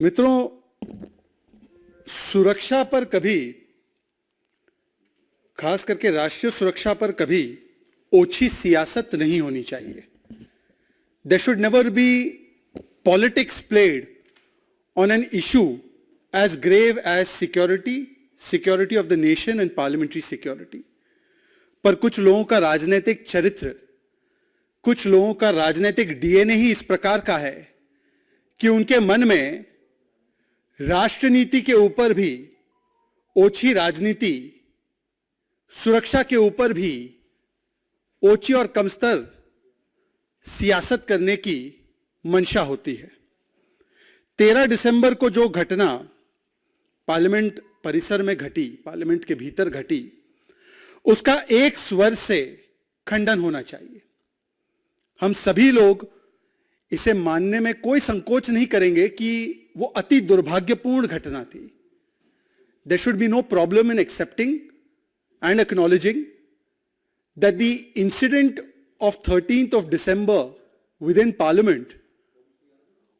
मित्रों, सुरक्षा पर कभी, खास करके राष्ट्रीय सुरक्षा पर कभी ओछी सियासत नहीं होनी चाहिए. There should never be politics played on an issue as grave as security of the nation and parliamentary security. पर कुछ लोगों का राजनीतिक चरित्र, कुछ लोगों का राजनीतिक डीएनए ही इस प्रकार का है कि उनके मन में राष्ट्र नीति के ऊपर भी ओछी राजनीति, सुरक्षा के ऊपर भी ओछी और कमस्तर सियासत करने की मंशा होती है. 13 दिसंबर को जो घटना पार्लियामेंट परिसर में घटी, पार्लियामेंट के भीतर घटी, उसका एक स्वर से खंडन होना चाहिए. हम सभी लोग इसे मानने में कोई संकोच नहीं करेंगे कि वो अति दुर्भाग्यपूर्ण घटना थी. There should be no problem in accepting and acknowledging that the incident of 13th of December within Parliament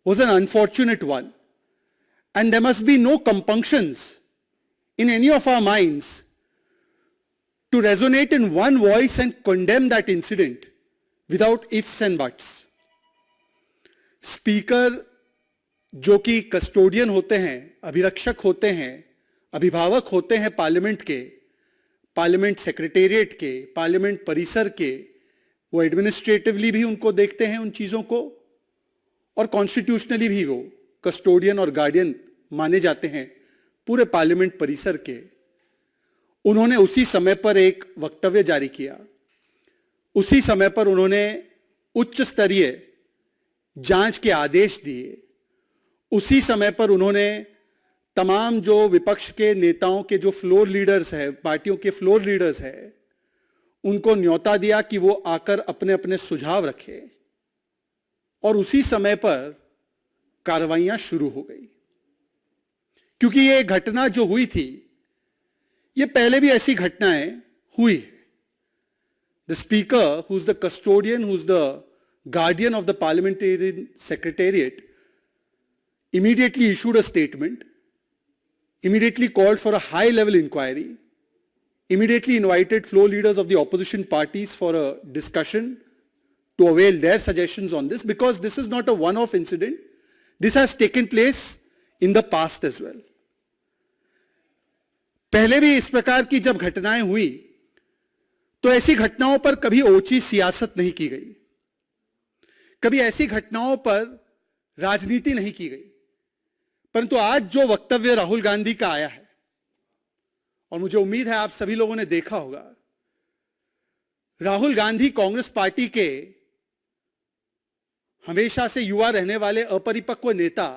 was an unfortunate one, and there must be no compunctions in any of our minds to resonate in one voice and condemn that incident without ifs and buts. Speaker जो कि custodian होते हैं, अभिरक्षक होते हैं, अभिभावक होते हैं parliament के, पार्लियामेंट सेक्रेटेरिएट के, पार्लियामेंट परिसर के, वो एडमिनिस्ट्रेटिवली भी उनको देखते हैं उन चीजों को, और कॉन्स्टिट्यूशनली भी वो कस्टोडियन और गार्डियन माने जाते हैं पूरे पार्लियामेंट परिसर के. उन्होंने उसी समय पर एक वक्तव्य जारी किया. उसी समय पर उन्होंने उच्च स्तरीय जांच के आदेश दिए. उसी समय पर उन्होंने तमाम जो विपक्ष के नेताओं के जो फ्लोर लीडर्स हैं, पार्टियों के फ्लोर लीडर्स हैं, उनको न्योता दिया कि वो आकर अपने अपने सुझाव रखें. और उसी समय पर कार्रवाइयां शुरू हो गई. क्योंकि ये घटना जो हुई थी, ये पहले भी ऐसी घटनाएं हुई है. The speaker, who is the custodian, who is the guardian of the parliamentary secretariat, immediately issued a statement, immediately called for a high level inquiry, immediately invited floor leaders of the opposition parties for a discussion to avail their suggestions on this, because this is not a one-off incident. This has taken place in the past as well. पहले भी इस प्रकार की जब घटनाएं हुई तो ऐसी घटनाओं पर कभी ओछी सियासत नहीं की गई, कभी ऐसी घटनाओं पर राजनीति नहीं की गई. परंतु आज जो वक्तव्य राहुल गांधी का आया है, और मुझे उम्मीद है आप सभी लोगों ने देखा होगा, राहुल गांधी कांग्रेस पार्टी के हमेशा से युवा रहने वाले अपरिपक्व नेता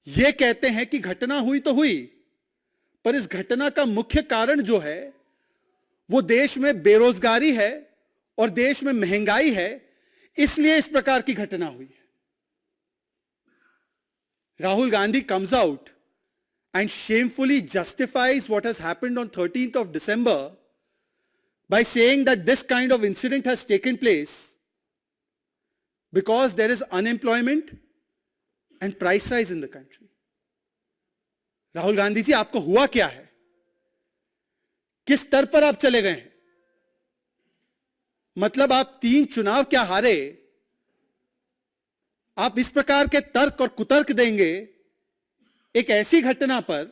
यह कहते हैं कि घटना हुई तो हुई, पर इस घटना का मुख्य कारण जो है वो देश में बेरोजगारी है और देश में महंगाई है, इसलिए इस प्रकार की घटना हुई है. Rahul Gandhi comes out and shamefully justifies what has happened on 13th of December by saying that this kind of incident has taken place because there is unemployment and price rise in the country. Rahul Gandhi ji, आपको हुआ क्या है? किस स्तर पर आप चले गए हैं? मतलब आप 3 चुनाव क्या हारे, आप इस प्रकार के तर्क और कुतर्क देंगे एक ऐसी घटना पर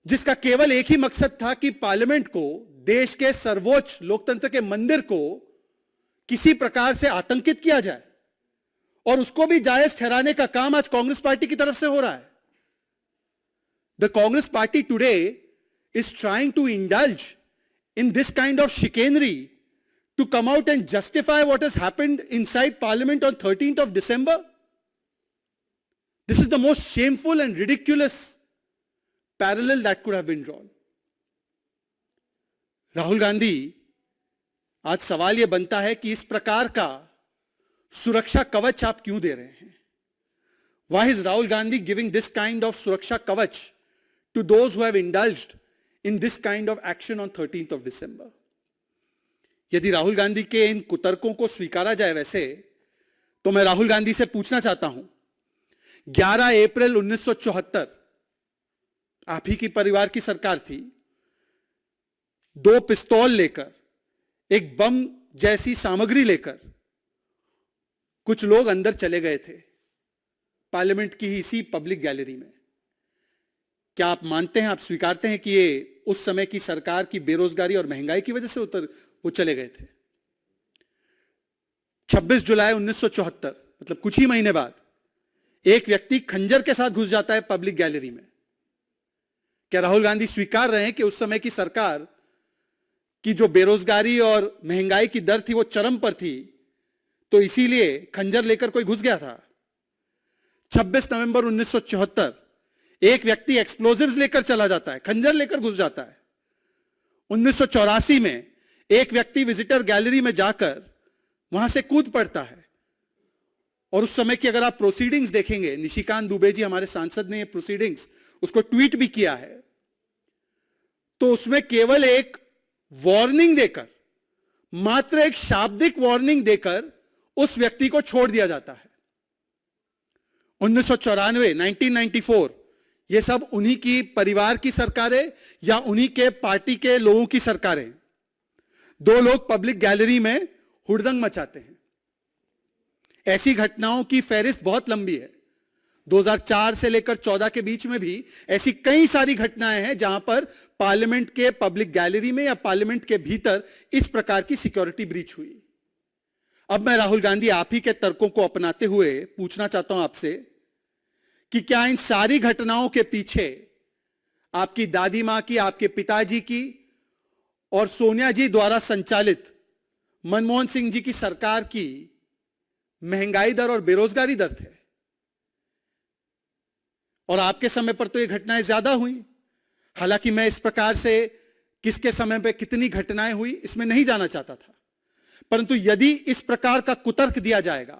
जिसका केवल एक ही मकसद था कि पार्लियामेंट को, देश के सर्वोच्च लोकतंत्र के मंदिर को किसी प्रकार से आतंकित किया जाए, और उसको भी जायज ठहराने का काम आज कांग्रेस पार्टी की तरफ से हो रहा है. The Congress party today is trying to indulge in this kind of chicanery to come out and justify what has happened inside Parliament on 13th of December. This is the most shameful and ridiculous parallel that could have been drawn. Rahul Gandhi, आज सवाल यह बनता है कि इस प्रकार का सुरक्षा कवच आप क्यों दे रहे हैं? Why is Rahul Gandhi giving this kind of सुरक्षा कवच to those who have indulged in this kind of action on 13th of December? यदि राहुल गांधी के इन कुतर्कों को स्वीकारा जाए वैसे, तो मैं राहुल गांधी से पूछना चाहता हूं 11 अप्रैल 1974, आप ही की परिवार की सरकार थी, 2 पिस्तौल लेकर, एक बम जैसी सामग्री लेकर कुछ लोग अंदर चले गए थे पार्लियामेंट की ही इसी पब्लिक गैलरी में। क्या आप मानते हैं, आप स्वीकारते हैं कि ये उस समय की सरकार की बेरोजगारी और महंगाई की वजह से वो चले गए थे? 26 जुलाई 1974, मतलब कुछ ही महीने बाद, एक व्यक्ति खंजर के साथ घुस जाता है पब्लिक गैलरी में। क्या राहुल गांधी स्वीकार रहे हैं कि उस समय की सरकार की जो बेरोजगारी और महंगाई की दर थी वो चरम पर थी, तो इसीलिए खंजर लेकर कोई घुस गया था? 26 नवंबर 1974, एक व्यक्ति एक्सप्लोजिव्स लेकर चला जाता है, खंजर लेकर घुस जाता है। 1984 में एक व्यक्ति विजिटर गैलरी में जाकर वहां से कूद पड़ता है, और उस समय की अगर आप प्रोसीडिंग्स देखेंगे, निशिकांत दुबे जी हमारे सांसद ने ये प्रोसीडिंग्स उसको ट्वीट भी किया है, तो उसमें केवल एक वार्निंग देकर, मात्र एक शाब्दिक वार्निंग देकर उस व्यक्ति को छोड़ दिया जाता है। 1994, 1994, ये सब उन्हीं की परिवार की सरकारें या उन्हीं के पार्टी के लोगों की सरकारें। 2 लोग पब्लिक गैलरी में हुड़दंग मचाते हैं। ऐसी घटनाओं की फहरिस्त बहुत लंबी है। 2004 से लेकर 14 के बीच में भी ऐसी कई सारी घटनाएं हैं जहां पर पार्लियामेंट के पब्लिक गैलरी में या पार्लियामेंट के भीतर इस प्रकार की सिक्योरिटी ब्रीच हुई। अब मैं राहुल गांधी आप ही के तर्कों को अपनाते हुए पूछना चाहता हूं आपसे कि क्या इन सारी घटनाओं के पीछे आपकी दादी मां की, आपके पिताजी की और सोनिया जी द्वारा संचालित मनमोहन सिंह जी की सरकार की महंगाई दर और बेरोजगारी दर थे? और आपके समय पर तो ये घटनाएं ज्यादा हुई। हालांकि मैं इस प्रकार से किसके समय पे कितनी घटनाएं हुई इसमें नहीं जाना चाहता था, परंतु यदि इस प्रकार का कुतर्क दिया जाएगा,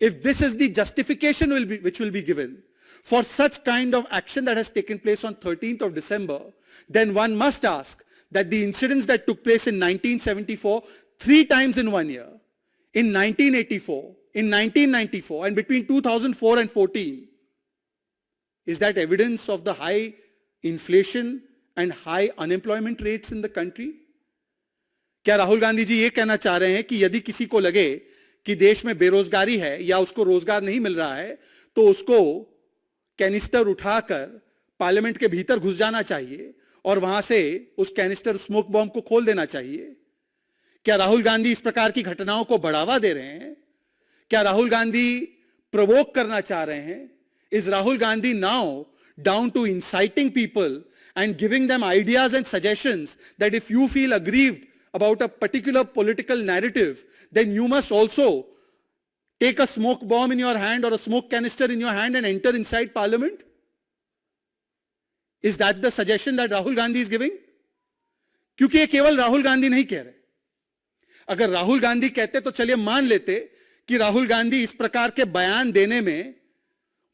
if this is the justification which will be given for such kind of action that has taken place on 13th of December, then one must ask that the incidents that took place in 1974 3 times in 1 year, in 1984, in 1994, and between 2004 and 14, is that evidence of the high inflation and high unemployment rates in the country? क्या राहुल गांधी जी ये कहना चाह रहे हैं कि यदि किसी को लगे कि देश में बेरोजगारी है या उसको रोजगार नहीं मिल रहा है, तो उसको कैनिस्टर उठाकर पार्लियामेंट के भीतर घुस जाना चाहिए और वहां से उस कैनिस्टर स्मोक बॉम्ब को खोल देना चाहिए? क्या राहुल गांधी इस प्रकार की घटनाओं को बढ़ावा दे रहे हैं? क्या राहुल गांधी प्रोवोक करना चाह रहे हैं? Is Rahul Gandhi now down to inciting people and giving them ideas and suggestions that if you feel aggrieved about a particular political narrative, then you must also take a smoke bomb in your hand or a smoke canister in your hand and enter inside parliament? Is that the suggestion that Rahul Gandhi is giving? क्योंकि ये केवल राहुल गांधी नहीं कह रहे। अगर राहुल गांधी कहते तो चलिए मान लेते कि राहुल गांधी इस प्रकार के बयान देने में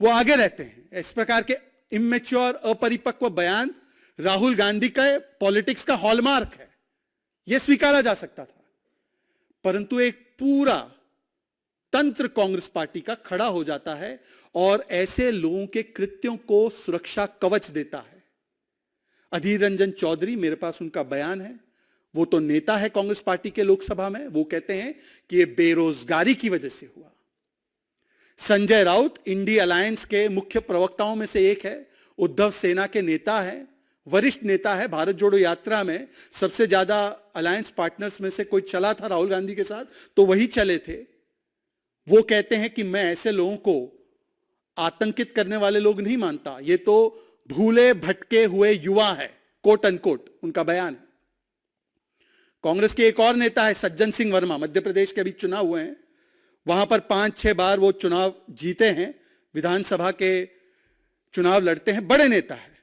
वो आगे रहते हैं। इस प्रकार के इमेच्योर, अपरिपक्व बयान राहुल गांधी का पॉलिटिक्स का हॉलमार्क है, यह स्वीकारा जा सकता था। परंतु एक पूरा तंत्र कांग्रेस पार्टी का खड़ा हो जाता है और ऐसे लोगों के कृत्यों को सुरक्षा कवच देता है। अधीर रंजन चौधरी, मेरे पास उनका बयान है, वो तो नेता है कांग्रेस पार्टी के लोकसभा में, वो कहते हैं कि यह बेरोजगारी की वजह से हुआ। संजय राउत इंडी अलायंस के मुख्य प्रवक्ताओं में से एक है, उद्धव सेना के नेता है, वरिष्ठ नेता है। भारत जोड़ो यात्रा में सबसे ज्यादा अलायंस पार्टनर्स में से कोई चला था राहुल गांधी के साथ, तो वही चले थे। वो कहते हैं कि मैं ऐसे लोगों को आतंकित करने वाले लोग नहीं मानता, ये तो भूले भटके हुए युवा है, कोट अनकोट उनका बयान है। कांग्रेस के एक और नेता है सज्जन सिंह वर्मा, मध्य प्रदेश के अभी चुनाव हुए हैं, वहां पर 5-6 बार वो चुनाव जीते हैं, विधानसभा के चुनाव लड़ते हैं, बड़े नेता है।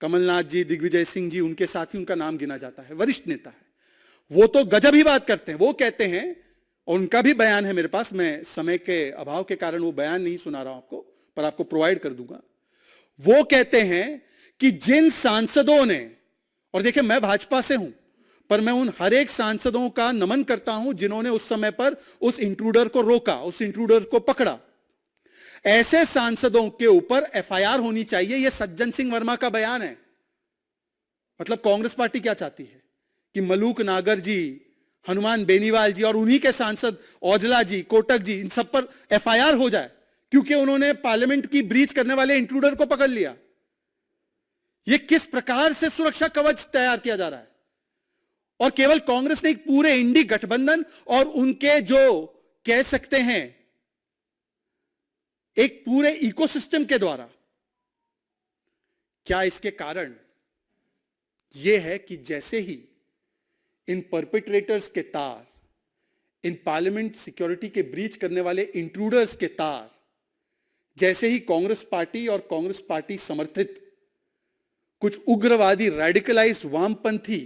कमलनाथ जी, दिग्विजय सिंह जी, उनके साथ ही उनका नाम गिना जाता है, वरिष्ठ नेता है। वो तो गजब ही बात करते हैं। वो कहते हैं, और उनका भी बयान है मेरे पास, मैं समय के अभाव के कारण वो बयान नहीं सुना रहा हूं आपको, पर आपको प्रोवाइड कर दूंगा। वो कहते हैं कि जिन सांसदों ने, और देखिए मैं भाजपा से हूं, पर मैं उन हर एक सांसदों का नमन करता हूं जिन्होंने उस समय पर उस इंट्रूडर को रोका, उस इंट्रूडर को पकड़ा। ऐसे सांसदों के ऊपर एफआईआर होनी चाहिए। यह सज्जन सिंह वर्मा का बयान है। मतलब कांग्रेस पार्टी क्या चाहती है कि मलूक नागर जी, हनुमान बेनीवाल जी और उन्हीं के सांसद औजला जी, कोटक जी, इन सब पर एफआईआर हो जाए क्योंकि उन्होंने पार्लियामेंट की ब्रीच करने वाले इंट्रूडर को पकड़ लिया। यह किस प्रकार से सुरक्षा कवच तैयार किया जा रहा है? और केवल कांग्रेस नहीं, पूरे इंडी गठबंधन और उनके जो कह सकते हैं एक पूरे इकोसिस्टम के द्वारा। क्या इसके कारण यह है कि जैसे ही इन परपिट्रेटर्स के तार, इन पार्लियामेंट सिक्योरिटी के ब्रीच करने वाले इंट्रूडर्स के तार, जैसे ही कांग्रेस पार्टी और कांग्रेस पार्टी समर्थित कुछ उग्रवादी रेडिकलाइज्ड वामपंथी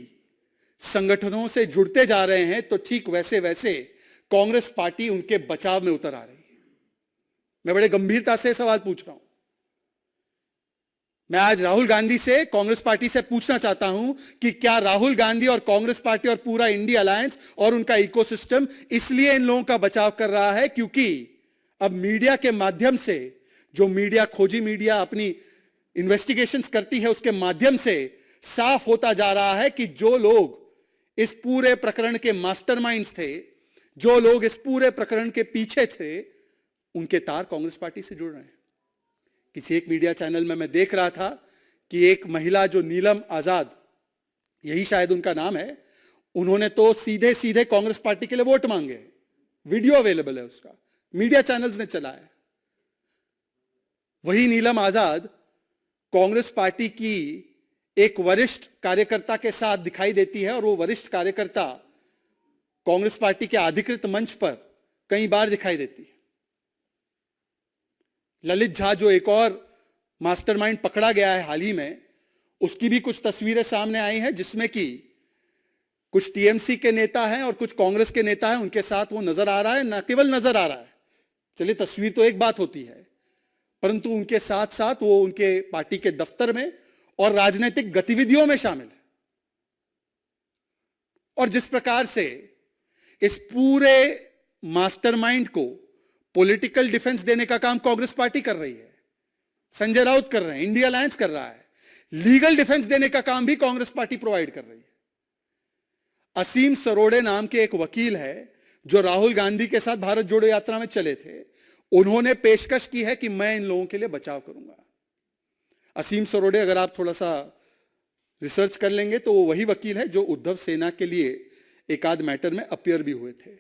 संगठनों से जुड़ते जा रहे हैं, तो ठीक वैसे वैसे कांग्रेस पार्टी उनके बचाव में उतर आ रही है। मैं बड़े गंभीरता से सवाल पूछ रहा हूं। मैं आज राहुल गांधी से, कांग्रेस पार्टी से पूछना चाहता हूं कि क्या राहुल गांधी और कांग्रेस पार्टी और पूरा इंडिया अलायंस और उनका इकोसिस्टम इसलिए इन लोगों का बचाव कर रहा है क्योंकि अब मीडिया के माध्यम से, जो मीडिया, खोजी मीडिया अपनी इन्वेस्टिगेशंस करती है, उसके माध्यम से साफ होता जा रहा है कि जो लोग इस पूरे प्रकरण के मास्टरमाइंड्स थे, जो लोग इस पूरे प्रकरण के पीछे थे, उनके तार कांग्रेस पार्टी से जुड़ रहे हैं। किसी एक मीडिया चैनल में मैं देख रहा था कि एक महिला जो नीलम आजाद, यही शायद उनका नाम है, उन्होंने तो सीधे सीधे कांग्रेस पार्टी के लिए वोट मांगे। वीडियो अवेलेबल है उसका, मीडिया चैनल्स ने चलाया। वही नीलम आजाद कांग्रेस पार्टी की एक वरिष्ठ कार्यकर्ता के साथ दिखाई देती है और वो वरिष्ठ कार्यकर्ता कांग्रेस पार्टी के अधिकृत मंच पर कई बार दिखाई देती है। ललित झा, जो एक और मास्टरमाइंड पकड़ा गया है हाल ही में, उसकी भी कुछ तस्वीरें सामने आई हैं जिसमें कि कुछ टीएमसी के नेता हैं और कुछ कांग्रेस के नेता हैं, उनके साथ वो नजर आ रहा है। न केवल नजर आ रहा है, चलिए तस्वीर तो एक बात होती है, परंतु उनके साथ साथ वो उनके पार्टी के दफ्तर में और राजनीतिक गतिविधियों में शामिल है। और जिस प्रकार से इस पूरे मास्टरमाइंड को पॉलिटिकल डिफेंस देने का काम कांग्रेस पार्टी कर रही है, संजय राउत कर रहे हैं, इंडिया अलायंस कर रहा है, लीगल डिफेंस देने का काम भी कांग्रेस पार्टी प्रोवाइड कर रही है। असीम सरोड़े नाम के एक वकील है जो राहुल गांधी के साथ भारत जोड़ो यात्रा में चले थे, उन्होंने पेशकश की है कि मैं इन लोगों के लिए बचाव करूंगा। असीम सरोड़े, अगर आप थोड़ा सा रिसर्च कर लेंगे तो वो वही वकील है जो उद्धव सेना के लिए एक आध मैटर में अपीयर भी हुए थे।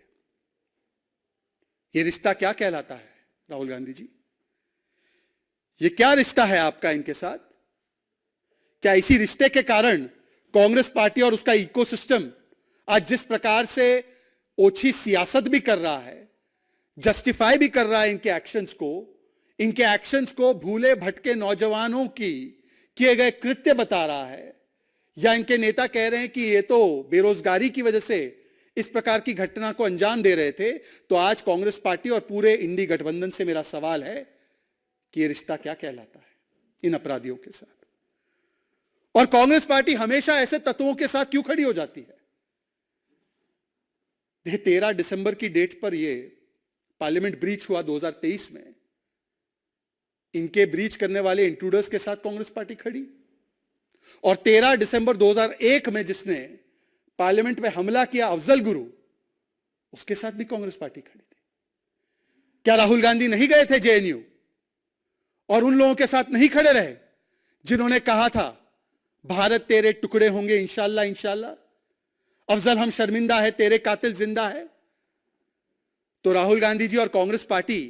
ये रिश्ता क्या कहलाता है राहुल गांधी जी? ये क्या रिश्ता है आपका इनके साथ? क्या इसी रिश्ते के कारण कांग्रेस पार्टी और उसका इकोसिस्टम आज जिस प्रकार से ओछी सियासत भी कर रहा है, जस्टिफाई भी कर रहा है इनके एक्शंस को भूले भटके नौजवानों की किए गए कृत्य बता रहा है, या इनके नेता कह रहे हैं कि ये तो बेरोजगारी की वजह से इस प्रकार की घटना को अंजाम दे रहे थे? तो आज कांग्रेस पार्टी और पूरे इंडी गठबंधन से मेरा सवाल है कि ये रिश्ता क्या कहलाता है इन अपराधियों के साथ? और कांग्रेस पार्टी हमेशा ऐसे तत्वों के साथ क्यों खड़ी हो जाती है? देखिए, 13 दिसंबर की डेट पर ये पार्लियामेंट ब्रीच हुआ 2023 में। इनके ब्रीच करने वाले इंट्रूडर्स के साथ कांग्रेस पार्टी खड़ी, और 13 दिसंबर 2001 में जिसने पार्लियामेंट में हमला किया अफजल गुरु, उसके साथ भी कांग्रेस पार्टी खड़ी थी। क्या राहुल गांधी नहीं गए थे जेएनयू और उन लोगों के साथ नहीं खड़े रहे जिन्होंने कहा था भारत तेरे टुकड़े होंगे इंशाल्लाह इंशाल्लाह, अफजल हम शर्मिंदा है, तेरे कातिल जिंदा है? तो राहुल गांधी जी और कांग्रेस पार्टी,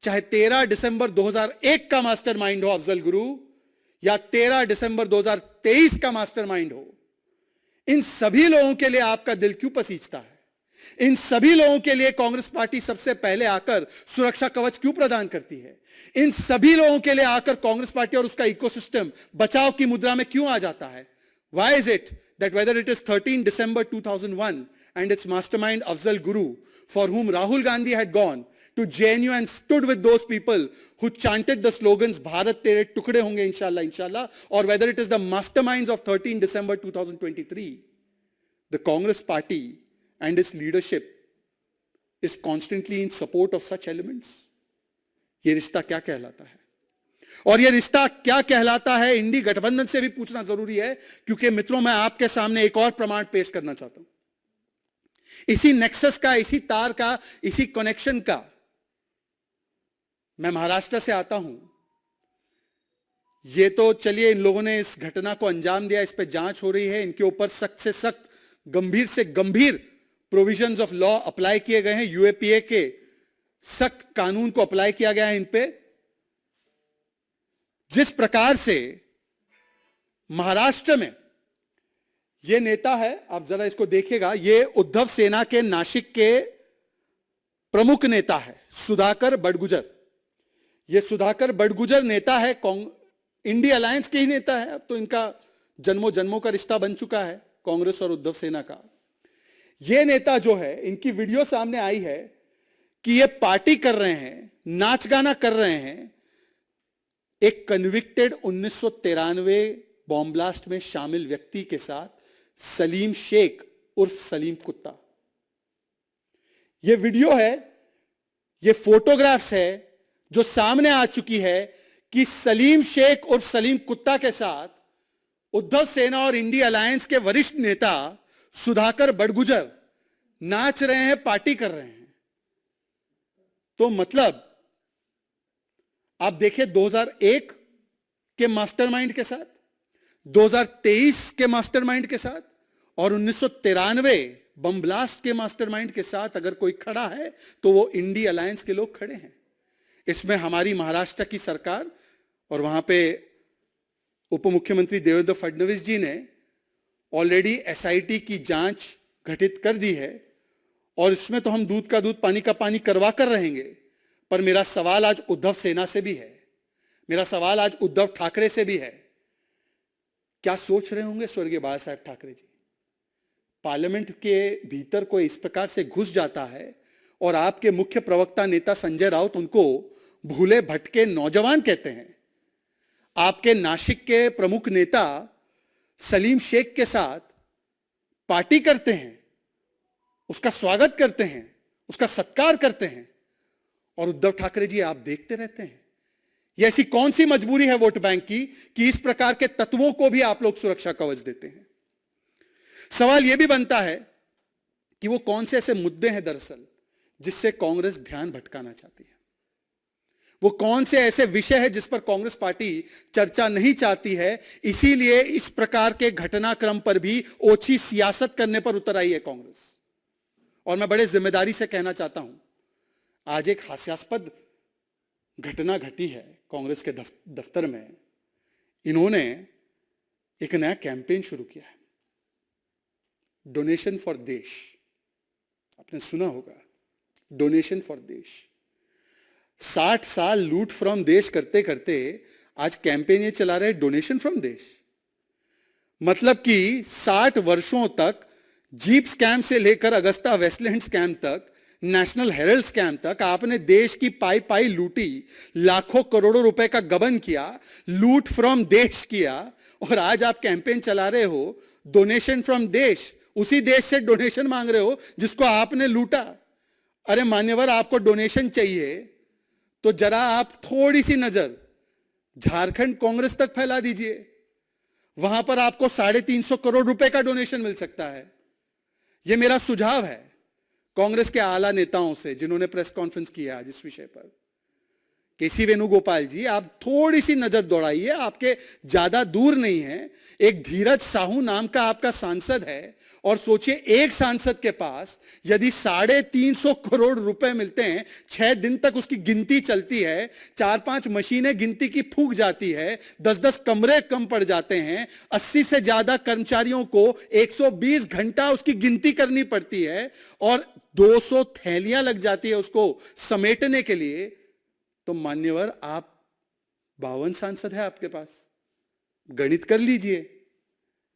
चाहे 13 दिसंबर 2001 का मास्टरमाइंड हो अफजल गुरु, या 13 दिसंबर 2023 का मास्टरमाइंड हो, इन सभी लोगों के लिए आपका दिल क्यों पसीजता है? इन सभी लोगों के लिए कांग्रेस पार्टी सबसे पहले आकर सुरक्षा कवच क्यों प्रदान करती है? इन सभी लोगों के लिए आकर कांग्रेस पार्टी और उसका इकोसिस्टम बचाव की मुद्रा में क्यों आ जाता है? Why is it that whether it is 13 December 2001 and its mastermind Afzal Guru, for whom Rahul Gandhi had gone to JNU and stood with those people who chanted the slogans Bharat Tere Tukde Honge Inshallah Inshallah, or whether it is the masterminds of 13 December 2023, the Congress party and its leadership is constantly in support of such elements. ये रिश्ता क्या कहलाता है? और ये रिश्ता क्या कहलाता है इंडी गठबंधन से भी पूछना जरूरी है, क्योंकि मित्रों मैं आपके सामने एक और प्रमाण पेश करना चाहता हूं। इसी नेक्सस का, इसी तार का, इसी कनेक्शन का। मैं महाराष्ट्र से आता हूं। ये तो चलिए इन लोगों ने इस घटना को अंजाम दिया, इस पे जांच हो रही है, इनके ऊपर सख्त से सख्त, गंभीर से गंभीर प्रोविजंस ऑफ लॉ अप्लाई किए गए हैं, यूएपीए के सख्त कानून को अप्लाई किया गया है इन पे। जिस प्रकार से महाराष्ट्र में ये नेता है, आप जरा इसको देखिएगा, ये उद्धव सेना के नासिक के प्रमुख नेता है सुधाकर बड़गुजर। ये सुधाकर बड़गुजर नेता है, इंडी अलायंस के ही नेता है। अब तो इनका जन्मों जन्मों का रिश्ता बन चुका है कांग्रेस और उद्धव सेना का। ये नेता जो है, इनकी वीडियो सामने आई है कि ये पार्टी कर रहे हैं, नाच गाना कर रहे हैं एक कन्विक्टेड 1993 बॉम्ब ब्लास्ट में शामिल व्यक्ति के साथ, सलीम शेख उर्फ सलीम कुत्ता। यह वीडियो है, यह फोटोग्राफ्स है जो सामने आ चुकी है कि सलीम शेख उर्फ सलीम कुत्ता के साथ उद्धव सेना और इंडी अलायंस के वरिष्ठ नेता सुधाकर बड़गुजर नाच रहे हैं, पार्टी कर रहे हैं। तो मतलब आप देखिए 2001 के मास्टरमाइंड के साथ, 2023 के मास्टरमाइंड के साथ और 1993 बम ब्लास्ट के मास्टरमाइंड के साथ अगर कोई खड़ा है तो वो इंडी अलायंस के लोग खड़े हैं। इसमें हमारी महाराष्ट्र की सरकार और वहां पे उप मुख्यमंत्री देवेंद्र फडणवीस जी ने ऑलरेडी एसआईटी की जांच गठित कर दी है और इसमें तो हम दूध का दूध पानी का पानी करवा कर रहेंगे। पर मेरा सवाल आज उद्धव सेना से भी है, मेरा सवाल आज उद्धव ठाकरे से भी है। क्या सोच रहे होंगे स्वर्गीय बाला साहेब ठाकरे जी? पार्लियामेंट के भीतर कोई इस प्रकार से घुस जाता है और आपके मुख्य प्रवक्ता नेता संजय राउत उनको भूले भटके नौजवान कहते हैं। आपके नासिक के प्रमुख नेता सलीम शेख के साथ पार्टी करते हैं, उसका स्वागत करते हैं, उसका सत्कार करते हैं और उद्धव ठाकरे जी आप देखते रहते हैं। यह ऐसी कौन सी मजबूरी है वोट बैंक की कि इस प्रकार के तत्वों को भी आप लोग सुरक्षा कवच देते हैं? सवाल यह भी बनता है कि वो कौन से ऐसे मुद्दे हैं दरअसल जिससे कांग्रेस ध्यान भटकाना चाहती है। वो कौन से ऐसे विषय है जिस पर कांग्रेस पार्टी चर्चा नहीं चाहती है, इसीलिए इस प्रकार के घटनाक्रम पर भी ओछी सियासत करने पर उतर आई है कांग्रेस। और मैं बड़े जिम्मेदारी से कहना चाहता हूं, आज एक हास्यास्पद घटना घटी है कांग्रेस के दफ्तर में। इन्होंने एक नया कैंपेन शुरू किया है, डोनेशन फॉर देश। आपने सुना होगा, डोनेशन फॉर देश। 60 साल लूट फ्रॉम देश करते करते आज कैंपेन ये चला रहे डोनेशन फ्रॉम देश। मतलब कि 60 वर्षों तक जीप स्कैम से लेकर अगस्ता वेस्टलैंड स्कैम तक, नेशनल हेरल्ड स्कैम तक आपने देश की पाई पाई लूटी, लाखों करोड़ों रुपए का गबन किया, लूट फ्रॉम देश किया और आज आप कैंपेन चला रहे हो डोनेशन फ्रॉम देश। उसी देश से डोनेशन मांग रहे हो जिसको आपने लूटा। अरे मान्यवर, आपको डोनेशन चाहिए तो जरा आप थोड़ी सी नजर झारखंड कांग्रेस तक फैला दीजिए, वहां पर आपको 350 करोड़ रुपए का डोनेशन मिल सकता है। यह मेरा सुझाव है कांग्रेस के आला नेताओं से जिन्होंने प्रेस कॉन्फ्रेंस किया आज इस विषय पर। केसी वेणुगोपाल जी, आप थोड़ी सी नजर दौड़ाइए, आपके ज्यादा दूर नहीं है। एक धीरज साहू नाम का आपका सांसद है और सोचिए एक सांसद के पास यदि 350 करोड़ रुपए मिलते हैं, 6 दिन तक उसकी गिनती चलती है, 4-5 मशीनें गिनती की फूक जाती है, 10-10 कमरे कम पड़ जाते हैं, 80 से ज्यादा कर्मचारियों को 120 घंटा उसकी गिनती करनी पड़ती है और 200 थैलियां लग जाती है उसको समेटने के लिए। तो मान्यवर, आप 52 सांसद है आपके पास, गणित कर लीजिए।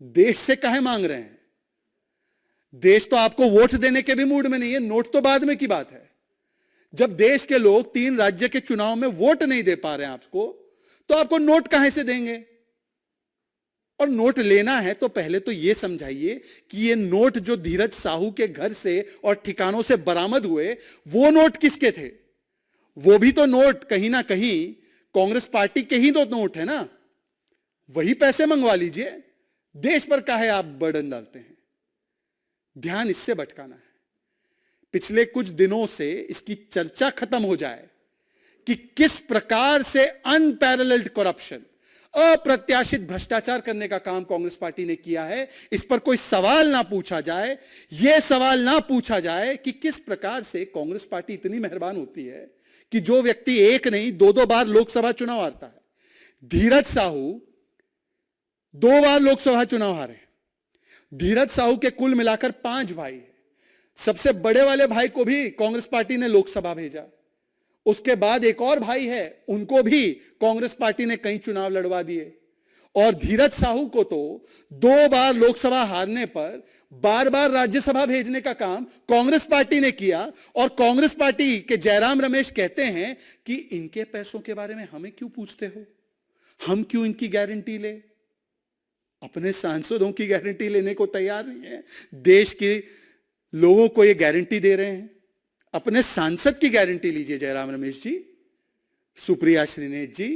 देश से काहे मांग रहे हैं? देश तो आपको वोट देने के भी मूड में नहीं है, नोट तो बाद में की बात है। जब देश के लोग 3 राज्य के चुनाव में वोट नहीं दे पा रहे हैं आपको, तो आपको नोट कहां से देंगे? और नोट लेना है तो पहले तो यह समझाइए कि ये नोट जो धीरज साहू के घर से और ठिकानों से बरामद हुए, वो नोट किसके थे? वो भी तो नोट कहीं ना कहीं कांग्रेस पार्टी के ही तो नोट है ना, वही पैसे मंगवा लीजिए। देश पर काहे आप बर्डन डालते हैं? ध्यान इससे भटकाना है। पिछले कुछ दिनों से इसकी चर्चा खत्म हो जाए कि किस प्रकार से अनपैरेलल्ड करप्शन, अप्रत्याशित भ्रष्टाचार करने का काम कांग्रेस पार्टी ने किया है, इस पर कोई सवाल ना पूछा जाए। यह सवाल ना पूछा जाए कि किस प्रकार से कांग्रेस पार्टी इतनी मेहरबान होती है कि जो व्यक्ति एक नहीं दो दो बार लोकसभा चुनाव हारता है। धीरज साहू 2 बार लोकसभा चुनाव हारे। धीरज साहू के कुल मिलाकर 5 भाई हैं। सबसे बड़े वाले भाई को भी कांग्रेस पार्टी ने लोकसभा भेजा। उसके बाद एक और भाई है, उनको भी कांग्रेस पार्टी ने कई चुनाव लड़वा दिए। और धीरज साहू को तो 2 बार लोकसभा हारने पर बार बार राज्यसभा भेजने का काम कांग्रेस पार्टी ने किया। और कांग्रेस पार्टी के जयराम रमेश कहते हैं कि इनके पैसों के बारे में हमें क्यों पूछते हो, हम क्यों इनकी गारंटी ले? अपने सांसदों की गारंटी लेने को तैयार नहीं है। देश के लोगों को ये गारंटी दे रहे हैं। अपने सांसद की गारंटी लीजिए जयराम रमेश जी, सुप्रिया श्रीनेत जी,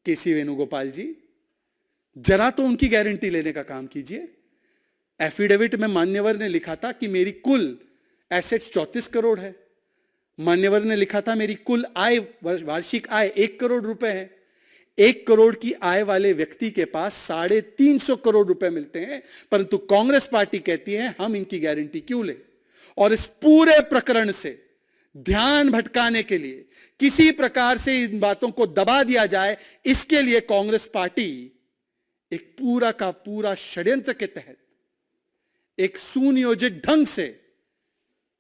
केसी वेणुगोपाल जी, जरा तो उनकी गारंटी लेने का काम कीजिए। एफिडेविट में मान्यवर ने लिखा था कि मेरी कुल एसेट्स 34 करोड़ है। मान्यवर ने लिखा था मेरी कुल आय, वार्षिक आय 1 करोड़ रुपए है। 1 करोड़ की आय वाले व्यक्ति के पास 350 करोड़ रुपए मिलते हैं, परंतु कांग्रेस पार्टी कहती है हम इनकी गारंटी क्यों ले? और इस पूरे प्रकरण से ध्यान भटकाने के लिए, किसी प्रकार से इन बातों को दबा दिया जाए, इसके लिए कांग्रेस पार्टी एक पूरा का पूरा षड्यंत्र के तहत एक सुनियोजित ढंग से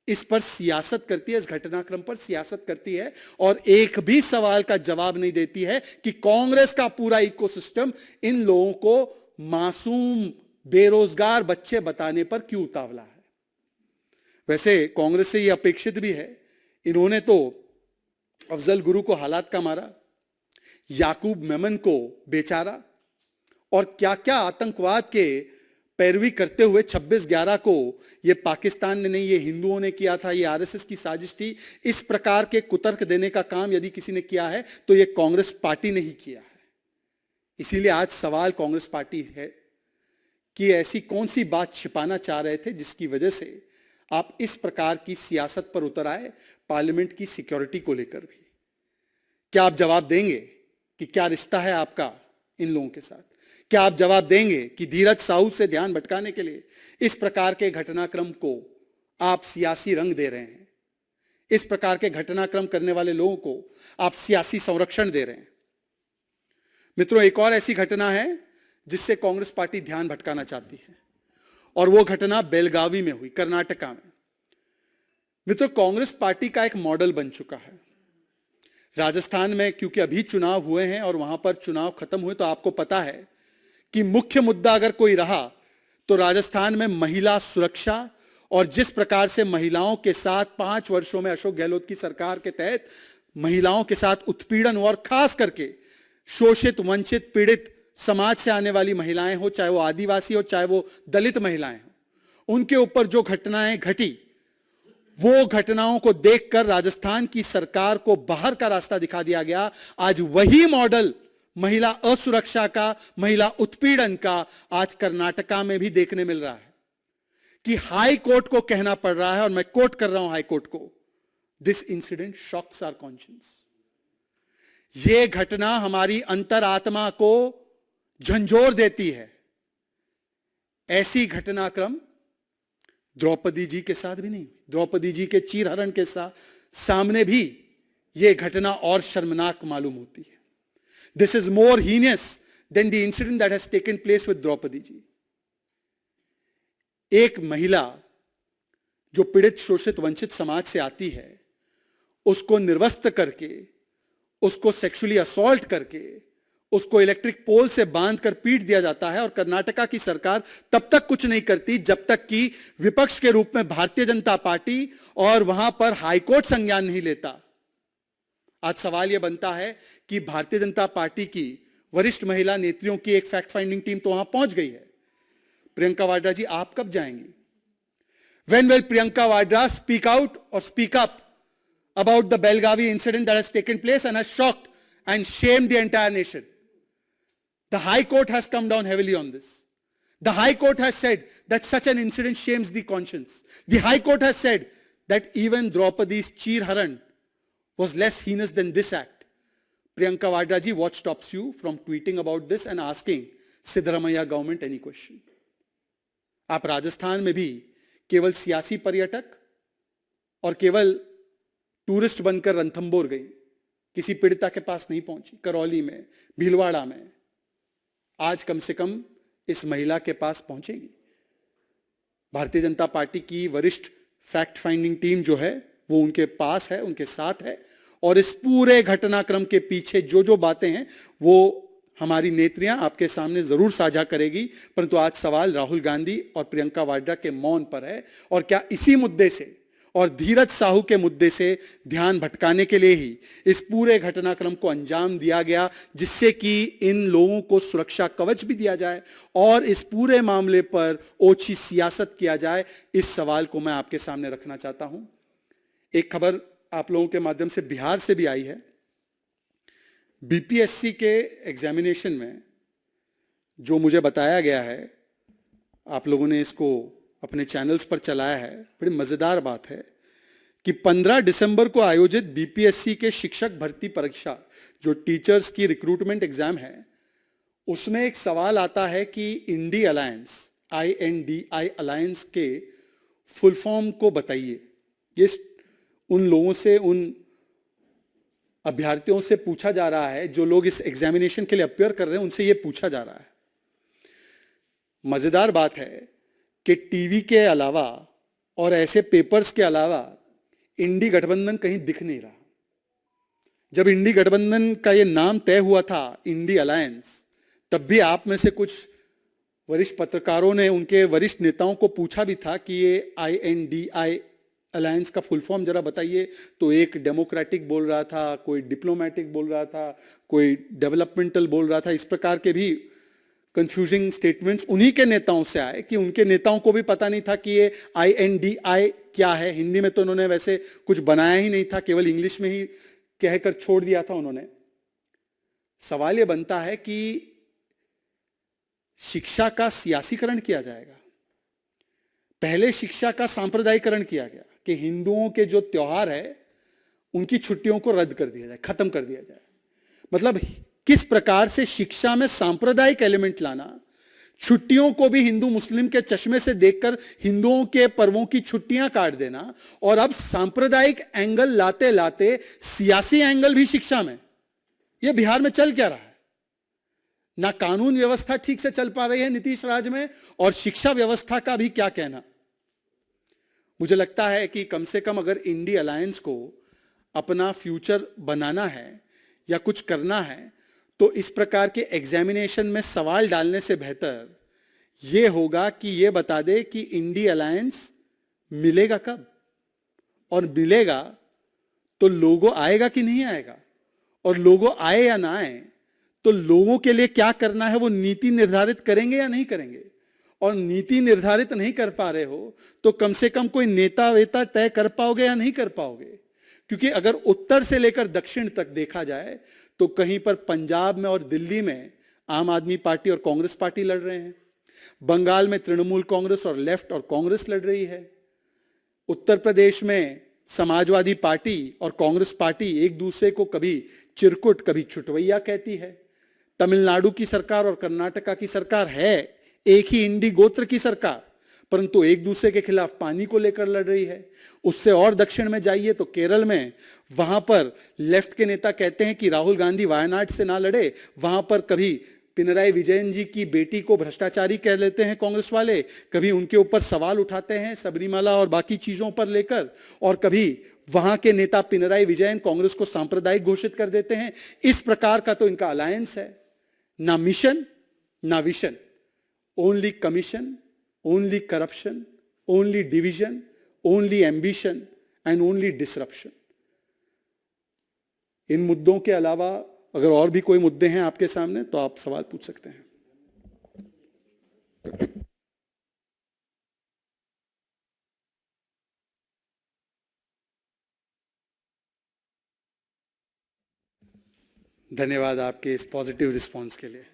इस पर सियासत करती है, इस घटनाक्रम पर सियासत करती है और एक भी सवाल का जवाब नहीं देती है कि कांग्रेस का पूरा इकोसिस्टम इन लोगों को मासूम बेरोजगार बच्चे बताने पर क्यों उतावला है। वैसे कांग्रेस से यह अपेक्षित भी है। इन्होंने तो अफजल गुरु को हालात का मारा, याकूब मेमन को बेचारा, और क्या क्या आतंकवाद के पैरवी करते हुए 26/11 को ये पाकिस्तान ने नहीं, ये हिंदुओं ने किया था, ये आरएसएस की साजिश थी। इस प्रकार के कुतर्क देने का काम यदि किसी ने किया है तो ये कांग्रेस पार्टी ने ही किया है। इसीलिए आज सवाल कांग्रेस पार्टी है कि ऐसी कौन सी बात छिपाना चाह रहे थे जिसकी वजह से आप इस प्रकार की सियासत पर उतर आए, पार्लियामेंट की सिक्योरिटी को लेकर भी। क्या आप जवाब देंगे कि क्या रिश्ता है आपका इन लोगों के साथ? क्या आप जवाब देंगे कि धीरज साहू से ध्यान भटकाने के लिए इस प्रकार के घटनाक्रम को आप सियासी रंग दे रहे हैं? इस प्रकार के घटनाक्रम करने वाले लोगों को आप सियासी संरक्षण दे रहे हैं? मित्रों, एक और ऐसी घटना है जिससे कांग्रेस पार्टी ध्यान भटकाना चाहती है और वो घटना बेलगावी में हुई, कर्नाटका में। मित्रों, कांग्रेस पार्टी का एक मॉडल बन चुका है। राजस्थान में क्योंकि अभी चुनाव हुए हैं और वहां पर चुनाव खत्म हुए, तो आपको पता है कि मुख्य मुद्दा अगर कोई रहा तो राजस्थान में महिला सुरक्षा, और जिस प्रकार से महिलाओं के साथ 5 वर्षों में अशोक गहलोत की सरकार के तहत महिलाओं के साथ उत्पीड़न हुआ, और खास करके शोषित, वंचित, पीड़ित समाज से आने वाली महिलाएं हो, चाहे वो आदिवासी हो, चाहे वो दलित महिलाएं हो, उनके ऊपर जो घटनाएं घटी, वो घटनाओं को देखकर राजस्थान की सरकार को बाहर का रास्ता दिखा दिया गया। आज वही मॉडल महिला असुरक्षा का, महिला उत्पीड़न का आज कर्नाटका में भी देखने मिल रहा है कि हाई कोर्ट को कहना पड़ रहा है, और मैं कोट कर रहा हूं हाई कोर्ट को, this incident shocks our conscience. यह घटना हमारी अंतरात्मा को झंझोर देती है। ऐसी घटनाक्रम द्रौपदी जी के साथ भी नहीं, द्रौपदी जी के चीरहरण के सामने भी यह घटना और शर्मनाक मालूम होती है। This is more heinous than the incident that has taken place with Draupadi ji. एक महिला जो पीड़ित, शोषित, वंचित समाज से आती है, उसको निर्वस्त्र करके, उसको सेक्सुअली असॉल्ट करके, उसको इलेक्ट्रिक पोल से बांधकर पीट दिया जाता है, और कर्नाटका की सरकार तब तक कुछ नहीं करती जब तक कि विपक्ष के रूप में भारतीय जनता पार्टी और वहां पर हाईकोर्ट संज्ञान नहीं लेता। आज सवाल यह बनता है कि भारतीय जनता पार्टी की वरिष्ठ महिला नेत्रियों की एक फैक्ट फाइंडिंग टीम तो वहां पहुंच गई है। प्रियंका वाड्रा जी, आप कब जाएंगी? When will Priyanka Vadra speak out और speak up about the Belgavi incident that has taken place and has shocked and shamed the entire nation. The High Court has come down heavily on this. The High Court has said that such an incident shames the conscience. The High Court has said that even Draupadi's Cheer Haran was less heinous than this act. Priyanka Vadra ji, what stops you from tweeting about this and asking Siddaramaiah government any question? आप राजस्थान में भी केवल सियासी पर्यटक और केवल tourist बनकर रणथंबोर गई, किसी पीड़िता के पास नहीं पहुंची। करौली में, भीलवाड़ा में, आज कम से कम इस महिला के पास पहुंचेगी। भारतीय जनता पार्टी की वरिष्ठ फैक्ट फाइंडिंग टीम जो है वो उनके पास है, उनके साथ है, और इस पूरे घटनाक्रम के पीछे जो जो बातें हैं वो हमारी नेत्रियां आपके सामने जरूर साझा करेगी। परंतु आज सवाल राहुल गांधी और प्रियंका वाड्रा के मौन पर है, और क्या इसी मुद्दे से और धीरज साहू के मुद्दे से ध्यान भटकाने के लिए ही इस पूरे घटनाक्रम को अंजाम दिया गया, जिससे कि इन लोगों को सुरक्षा कवच भी दिया जाए और इस पूरे मामले पर ओछी सियासत किया जाए? इस सवाल को मैं आपके सामने रखना चाहता हूं। एक खबर आप लोगों के माध्यम से बिहार से भी आई है। बीपीएससी के एग्जामिनेशन में जो मुझे बताया गया है, आप लोगों ने इसको अपने चैनल्स पर चलाया है, बड़ी मजेदार बात है कि 15 दिसंबर को आयोजित बीपीएससी के शिक्षक भर्ती परीक्षा, जो टीचर्स की रिक्रूटमेंट एग्जाम है, उसमें एक सवाल आता है कि इंडी अलायंस, INDI अलायंस के फुल फॉर्म को बताइए। ये उन लोगों से, उन अभ्यर्थियों से पूछा जा रहा है जो लोग इस एग्जामिनेशन के लिए अपियर कर रहे हैं, उनसे ये पूछा जा रहा है। मजेदार बात है कि टीवी के अलावा और ऐसे पेपर्स के अलावा इंडी गठबंधन कहीं दिख नहीं रहा। जब इंडी गठबंधन का ये नाम तय हुआ था, इंडी अलायंस, तब भी आप में से कुछ वरिष्ठ पत्रकारों ने उनके वरिष्ठ नेताओं को पूछा भी था कि ये INDI अलायंस का फुल फॉर्म जरा बताइए। तो एक डेमोक्रेटिक बोल रहा था, कोई डिप्लोमेटिक बोल रहा था, कोई डेवलपमेंटल बोल रहा था। इस प्रकार के भी कंफ्यूजिंग स्टेटमेंट्स उन्हीं के नेताओं से आए कि उनके नेताओं को भी पता नहीं था कि ये INDI क्या है। हिंदी में तो उन्होंने वैसे कुछ बनाया ही नहीं था, केवल इंग्लिश में ही कहकर छोड़ दिया था उन्होंने। सवाल ये बनता है कि शिक्षा का सियासीकरण किया जाएगा। पहले शिक्षा का सांप्रदायिकरण किया गया कि हिंदुओं के जो त्योहार है उनकी छुट्टियों को रद्द कर दिया जाए, खत्म कर दिया जाए। मतलब किस प्रकार से शिक्षा में सांप्रदायिक एलिमेंट लाना, छुट्टियों को भी हिंदू मुस्लिम के चश्मे से देखकर हिंदुओं के पर्वों की छुट्टियां काट देना, और अब सांप्रदायिक एंगल लाते लाते सियासी एंगल भी शिक्षा में। यह बिहार में चल क्या रहा है? ना कानून व्यवस्था ठीक से चल पा रही है नीतीश राज में, और शिक्षा व्यवस्था का भी क्या कहना। मुझे लगता है कि कम से कम अगर इंडी अलायंस को अपना फ्यूचर बनाना है या कुछ करना है, तो इस प्रकार के एग्जामिनेशन में सवाल डालने से बेहतर यह होगा कि यह बता दे कि इंडी अलायंस मिलेगा कब, और मिलेगा तो लोगो आएगा कि नहीं आएगा, और लोगो आए या ना आए तो लोगों के लिए क्या करना है वो नीति निर्धारित करेंगे या नहीं करेंगे। और नीति निर्धारित नहीं कर पा रहे हो तो कम से कम कोई नेता वेता तय कर पाओगे या नहीं कर पाओगे। क्योंकि अगर उत्तर से लेकर दक्षिण तक देखा जाए तो कहीं पर पंजाब में और दिल्ली में आम आदमी पार्टी और कांग्रेस पार्टी लड़ रहे हैं, बंगाल में तृणमूल कांग्रेस और लेफ्ट और कांग्रेस लड़ रही है, उत्तर प्रदेश में समाजवादी पार्टी और कांग्रेस पार्टी एक दूसरे को कभी चिरकुट कभी छुटवैया कहती है, तमिलनाडु की सरकार और कर्नाटका की सरकार है एक ही इंडी गोत्र की सरकार, परंतु एक दूसरे के खिलाफ पानी को लेकर लड़ रही है। उससे और दक्षिण में जाइए तो केरल में, वहां पर लेफ्ट के नेता कहते हैं कि राहुल गांधी वायनाड से ना लड़े, वहां पर कभी पिनराई विजयन जी की बेटी को भ्रष्टाचारी कह लेते हैं कांग्रेस वाले, कभी उनके ऊपर सवाल उठाते हैं सबरीमाला और बाकी चीजों पर लेकर, और कभी वहां के नेता पिनराई विजयन कांग्रेस को सांप्रदायिक घोषित कर देते हैं। इस प्रकार का तो इनका अलायंस है, ना मिशन ना vision, only commission, only corruption, only division, only ambition and only disruption. इन मुद्दों के अलावा अगर और भी कोई मुद्दे हैं आपके सामने तो आप सवाल पूछ सकते हैं। धन्यवाद आपके इस पॉजिटिव रिस्पॉन्स के लिए।